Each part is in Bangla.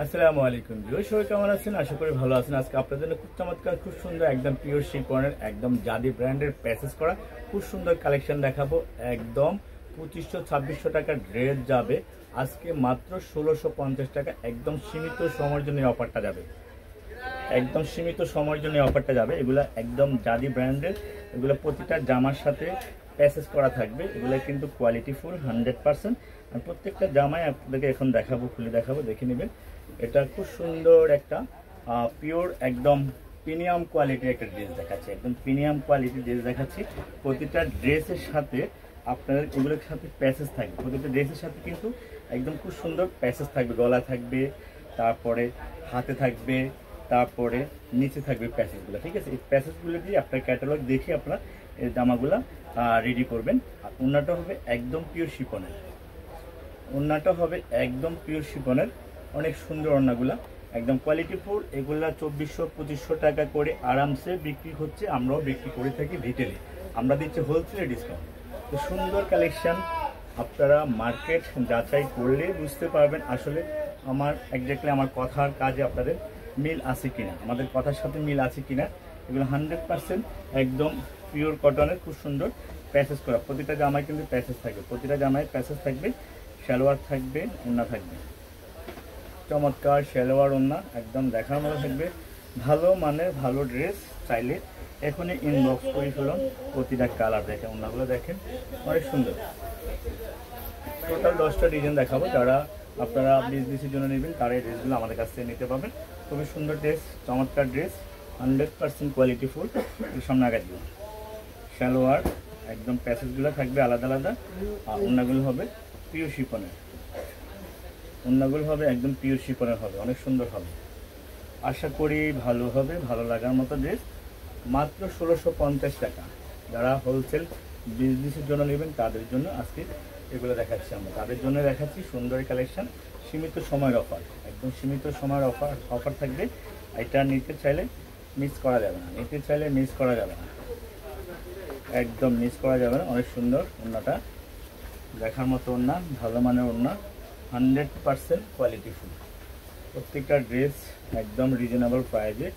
আসসালামু আলাইকুম ভিউয়ার্স, সবাই কেমন আছেন? আশা করি ভালো আছেন। আজকে আপনাদের জন্য খুব চমৎকার, খুব সুন্দর একদম পিওর শিফনের একদম জাদি ব্র্যান্ডের প্যাসেজ করা খুব সুন্দর কালেকশন দেখাবো। একদম 2500-2600 টাকার ড্রেস যাবে আজকে মাত্র 1650 টাকা। একদম সীমিত সময়ের জন্য অফারটা যাবে, একদম সীমিত সময়ের জন্য অফারটা যাবে। এগুলা একদম জাদি ব্র্যান্ডের, এগুলো প্রতিটা জামার সাথে প্যাসেজ করা থাকবে। এগুলো কিন্তু কোয়ালিটি ফুল 100%। আর প্রত্যেকটা জামাই আপনাদেরকে এখন দেখাবো, খুলে দেখাবো, দেখে নেবেন। এটা খুব সুন্দর একটা পিওর একদম প্রিমিয়াম কোয়ালিটির একটা ড্রেস দেখাচ্ছি, একদম প্রিমিয়াম কোয়ালিটির ড্রেস দেখাচ্ছি। প্রতিটা ড্রেসের সাথে আপনাদের এগুলোর সাথে প্যাসেজ থাকবে, প্রতিটা ড্রেসের সাথে কিন্তু একদম খুব সুন্দর প্যাসেজ থাকবে। গলা থাকবে, তারপরে হাতে থাকবে, তারপরে নিচে থাকবে প্যাসেজগুলো। ঠিক আছে, এই প্যাসেজগুলো দিয়ে আপনার ক্যাটালগ দেখে আপনারা এই জামাগুলো রেডি করবেন। আর ওড়নাটা হবে একদম পিওর শিফনের, ওড়নাটা হবে একদম পিওর শিফনের। অনেক সুন্দর ওড়নাগুলা, একদম কোয়ালিটি ফুল। এগুলা 2400-2500 টাকা করে আরামসে বিক্রি হচ্ছে, আমরাও বিক্রি করে থাকি রিটেলে। আমরা দিচ্ছি হোলসেলে ডিসকাউন্ট। তো সুন্দর কালেকশন, আপনারা মার্কেট যাচাই করলে বুঝতে পারবেন আসলে আমার একজাক্টলি আমার কথার কাজে আপনাদের মিল আছে কিনা, আমাদের কথার সাথে মিল আছে কিনা। এগুলো 100% একদম পিওর কটনের, খুব সুন্দর প্যাসেজ করা। প্রতিটা জামায় কিন্তু প্যাসেজ থাকবে, প্রতিটা জামায় প্যাসেজ থাকবে, সালোয়ার থাকবে, ওড়না থাকবে। চমৎকার সালোয়ার ওড়না একদম দেখার মতো থাকবে। ভালো মানের ভালো ড্রেস চাইলে এখনই ইনবক্স করে ফেলুন। প্রতিটা কালার দেখেন, ওড়নাগুলো দেখেন অনেক সুন্দর। টোটাল 10টা ডিজাইন দেখাবো। যারা আপনারা বিজনেসের জন্য নেবেন তারা এই ড্রেসগুলো আমাদের কাছ থেকে নিতে পারবেন। খুবই সুন্দর ড্রেস, চমৎকার ড্রেস, 100% কোয়ালিটি ফুল। সামনে আগে দিব সালোয়ার, একদম প্যাসেজগুলো থাকবে আলাদা আলাদা। আর ওড়নাগুলো হবে পিওর শিফনের, ওড়নাগুলো হবে একদম পিওর শিফনের হবে, অনেক সুন্দর হবে। আশা করি ভালো হবে, ভালো লাগার মতো ড্রেস। মাত্র 1650 টাকা। যারা হোলসেল বিজনেসের জন্য নেবেন তাদের জন্য আজকে এগুলো দেখাচ্ছি, আমরা তাদের জন্য দেখাচ্ছি সুন্দর কালেকশন। সীমিত সময়ের অফার, একদম সীমিত সময়ের অফার থাকবে। এটা নিতে চাইলে মিস করা যাবে না, নিতে চাইলে মিস করা যাবে না, একদম মিস করা যাবে না। অনেক সুন্দর ওড়নাটা, দেখার মতো ওড়না, ভালো মানের ওড়না, 100% কোয়ালিটি ফুল। প্রত্যেকটা ড্রেস একদম রিজনেবল প্রাইসে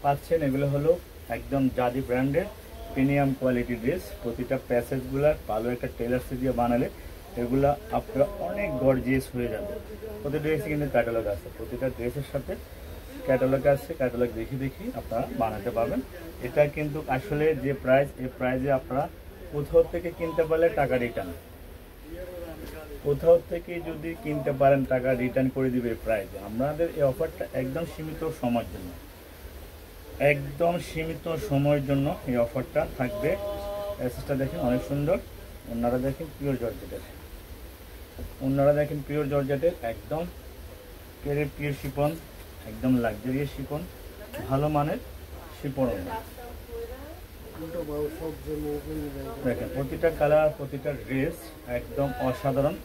পাচ্ছেন। এগুলো হলো একদম জাদি ব্র্যান্ডের প্রিমিয়াম কোয়ালিটি ড্রেস। প্রতিটা প্যাসেজগুলো ভালো একটা টেলার্সে দিয়ে বানালে এগুলো আপনারা অনেক গর্জিয়াস হয়ে যাবে। প্রতিটা ড্রেসে কিন্তু ক্যাটালগ আছে, প্রতিটা ড্রেসের সাথে ক্যাটালগ আছে। ক্যাটালগ দেখি আপনারা বানাতে পারবেন। এটা কিন্তু আসলে যে প্রাইস, এই প্রাইসে আপনারা কোথাও থেকে কিনতে পারলে টাকা রিটার্ন, কোথাও থেকে যদি কিনতে পারেন টাকা রিটার্ন করে দিবে এই প্রাইসে। আমাদের এই অফারটা একদম সীমিত সময়ের জন্য, একদম সীমিত সময়ের জন্য এই অফারটা থাকবে। প্যাসেজটা দেখেন অনেক সুন্দর, ওনারা দেখেন পিওর জর্জেটের, ওনারা দেখেন পিওর জর্জেটের একদম পিওর শিফন, একদম লাক্সারিয়াস শিফন, ভালো মানের শিফন। দেখেন প্রতিটা কালার, প্রতিটা ড্রেস একদম অসাধারণ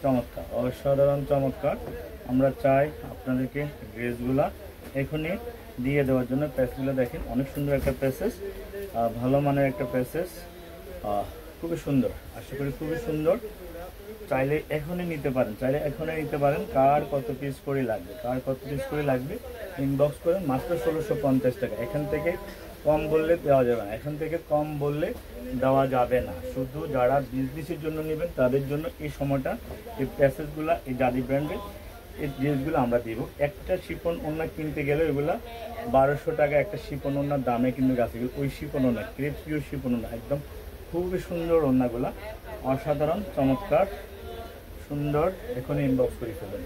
চমৎকার, অসাধারণ চমৎকার। আমরা চাই আপনাদেরকে ড্রেসগুলা এখনই দিয়ে দেওয়ার জন্য। প্যাসেজগুলো দেখেন অনেক সুন্দর একটা প্যাসেজ, ভালো মানের একটা প্যাসেজ, খুবই সুন্দর। আশা করি খুবই সুন্দর। চাইলে এখনই নিতে পারেন, চাইলে এখনই নিতে পারেন। কার কত পিস করে লাগবে, কার কত পিস করে লাগবে ইনবক্স করেন। মাত্র 1650 টাকা। এখান থেকে কম বললে দেওয়া যাবে না, এখান থেকে কম বললে দেওয়া যাবে না। শুধু যারা বিজনেসের জন্য নেবেন তাদের জন্য এই সময়টা, এই প্যাসেজগুলো, এই জাদি ব্র্যান্ডের এই ড্রেসগুলো আমরা দিব। একটা শিফন ওড়না কিনতে গেলে এগুলা 1200 টাকা একটা শিফন ওড়নার দামে কিন্তু গেছে। ওই শিফন ওড়না ক্রেপ পিওর শিফন ওড়না, একদম খুবই সুন্দর ওড়নাগুলা, অসাধারণ চমৎকার সুন্দর। এখন ইনবক্স করে ফেলুন।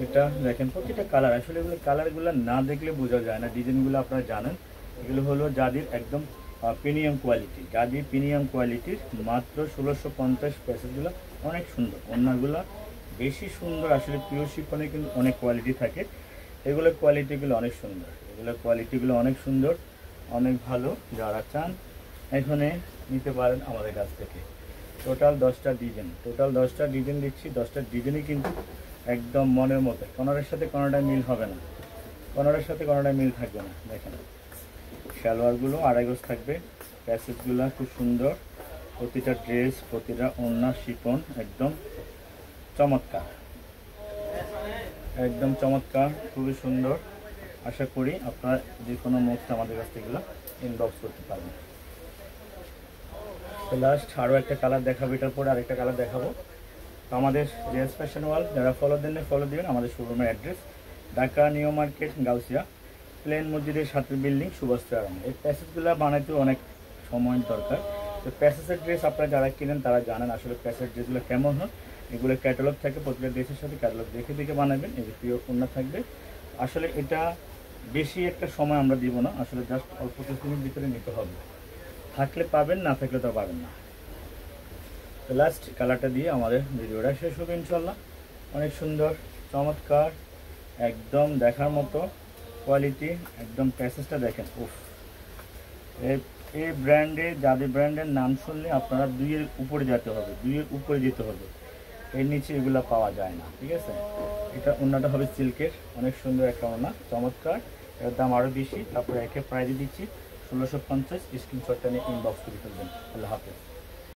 এটা দেখেন প্রতিটা কালার, আসলে এগুলো কালারগুলো না দেখলে বোঝা যায় না। ডিজাইনগুলো আপনারা জানেন, এগুলো হলো জাদির একদম প্রিমিয়াম কোয়ালিটি, জাদি প্রিমিয়াম কোয়ালিটির। মাত্র 1650। প্যাসেজগুলো অনেক সুন্দর, ওড়নাগুলো বেশি সুন্দর। আসলে পিওর শিফনে কিন্তু অনেক কোয়ালিটি থাকে, এগুলো কোয়ালিটিগুলো অনেক সুন্দর, এগুলো কোয়ালিটিগুলো অনেক সুন্দর, অনেক ভালো। যারা চান এখানে নিতে পারেন আমাদের কাছ থেকে। টোটাল 10টা ডিজাইন, টোটাল 10টা ডিজাইন দিচ্ছি। 10টা ডিজাইনই কিন্তু একদম মনের মতো, কোনোটার সাথে কোনোটা মিল হবে না, কোনোটার সাথে কোনোটা মিল থাকবে না। দেখেন সালোয়ারগুলো আড়াই গজ থাকবে, প্যাসেজগুলো খুব সুন্দর। প্রতিটা ড্রেস, প্রতিটা ওড়না শিফন একদম চমৎকার, একদম চমৎকার, খুবই সুন্দর। আশা করি আপনারা যে কোনো মুহূর্তে আমাদের কাছ থেকে ইনবক্স করতে পারবেন। তো লাস্ট আরও একটা কালার দেখাবো, এটার পরে আরেকটা কালার দেখাবো। তো আমাদের রিয়াজ ফ্যাশন ওয়ার্ল্ড যারা ফলো দেন ফলো দিবেন। আমাদের শোরুমের address Dhaka new market Gausia, প্লেন মসজিদের সাথে বিল্ডিং, সুভাষচন্দ্র আরাম। এই প্যাসেজগুলো বানাইতেও অনেক সময় দরকার। তো প্যাসেজের ড্রেস আপনারা যারা কিনেন তারা জানেন আসলে প্যাসেজ ড্রেসগুলো কেমন হয়। এগুলো ক্যাটালগ থাকে, প্রতিটা ড্রেসের সাথে ক্যাটালগ দেখে দেখে বানাবেন। এই যে প্রিয় কন্যা থাকবে। আসলে এটা বেশি একটা সময় আমরা দিব না, আসলে জাস্ট অল্প কিছুদিনের ভিতরে নিতে হবে। থাকলে পাবেন, না থাকলে তো পাবেন না। তো লাস্ট কালারটা দিয়ে আমাদের ভিডিওটা শেষ হবে ইনশাল্লাহ। অনেক সুন্দর, চমৎকার, একদম দেখার মতো কোয়ালিটি। একদম প্যাসেজটা দেখেন, উফ। এই ব্র্যান্ডে, যাদের ব্র্যান্ডের নাম শুনলে আপনারা 2-এর উপরে যেতে হবে, 2-এর উপরে যেতে হবে। এর নিচে এগুলো পাওয়া যায় না, ঠিক আছে। এটা ওড়নাটা হবে সিল্কের, অনেক সুন্দর একটা ওড়না, চমৎকার। এর দাম আরও বেশি। তারপরে একে প্রাইজে দিচ্ছি 1650। স্ক্রিনশটটা নিয়ে ইনবক্স করে ফেলবেন। আল্লাহ হাফেজ।